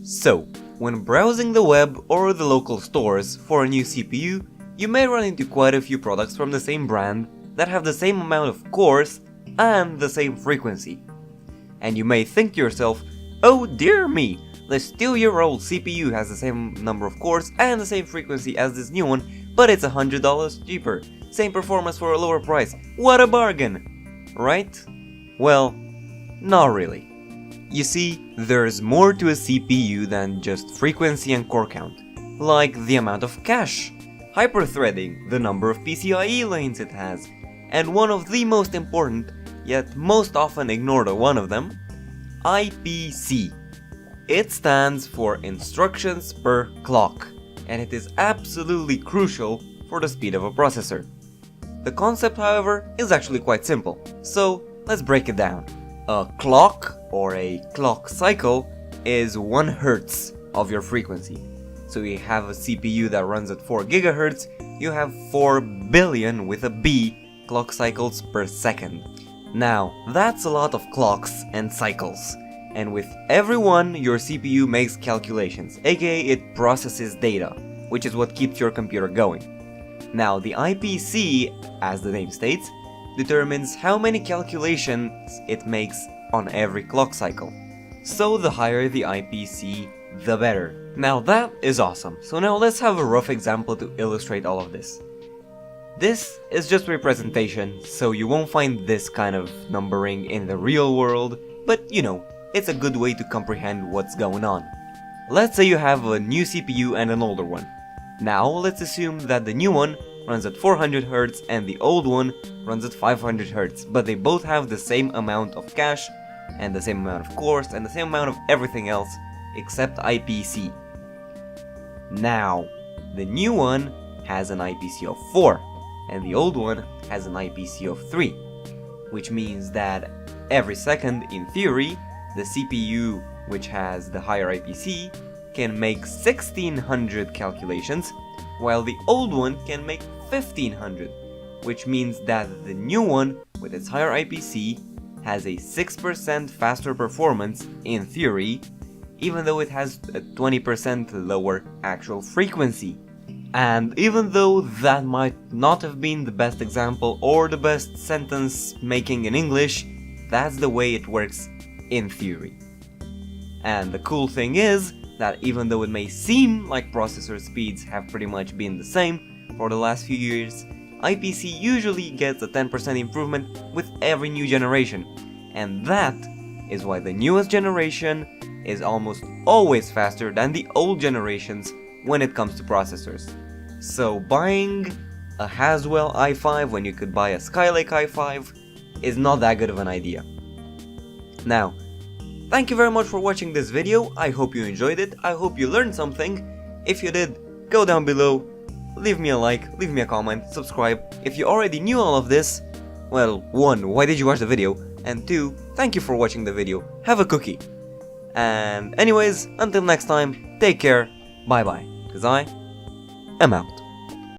So, when browsing the web or the local stores for a new CPU, you may run into quite a few products from the same brand that have the same amount of cores and the same frequency. And you may think to yourself, oh dear me, this 2-year-old CPU has the same number of cores and the same frequency as this new one, but it's $100 cheaper. Same performance for a lower price. What a bargain! Right? Well, not really. You see, there's more to a CPU than just frequency and core count, like the amount of cache, hyperthreading, the number of PCIe lanes it has, and one of the most important, yet most often ignored one of them, IPC. It stands for Instructions Per Clock, and it is absolutely crucial for the speed of a processor. The concept, however, is actually quite simple, so let's break it down. A clock, or a clock cycle, is 1 Hz of your frequency. So you have a CPU that runs at 4 GHz, you have 4 billion with a B clock cycles per second. Now, that's a lot of clocks and cycles. And with every one, your CPU makes calculations, aka it processes data, which is what keeps your computer going. Now, the IPC, as the name states, determines how many calculations it makes on every clock cycle. So the higher the IPC, the better. Now that is awesome. So now let's have a rough example to illustrate all of this. This is just representation, so you won't find this kind of numbering in the real world, but you know, it's a good way to comprehend what's going on. Let's say you have a new CPU and an older one. Now let's assume that the new one runs at 400 Hz and the old one runs at 500 Hz, but they both have the same amount of cache and the same amount of cores and the same amount of everything else except IPC. Now, the new one has an IPC of 4 and the old one has an IPC of 3, which means that every second, in theory, the CPU, which has the higher IPC, can make 1600 calculations, while the old one can make 1500, which means that the new one, with its higher IPC, has a 6% faster performance, in theory, even though it has a 20% lower actual frequency. And even though that might not have been the best example or the best sentence making in English, that's the way it works in theory. And the cool thing is that even though it may seem like processor speeds have pretty much been the same for the last few years, IPC usually gets a 10% improvement with every new generation, and that is why the newest generation is almost always faster than the old generations when it comes to processors. So buying a Haswell i5 when you could buy a Skylake i5 is not that good of an idea. Now, thank you very much for watching this video. I hope you enjoyed it. I hope you learned something. If you did, go down below, leave me a like, leave me a comment, subscribe. If you already knew all of this, well, 1, why did you watch the video? And 2, thank you for watching the video. Have a cookie. And anyways, until next time, take care, bye bye, 'cause I am out.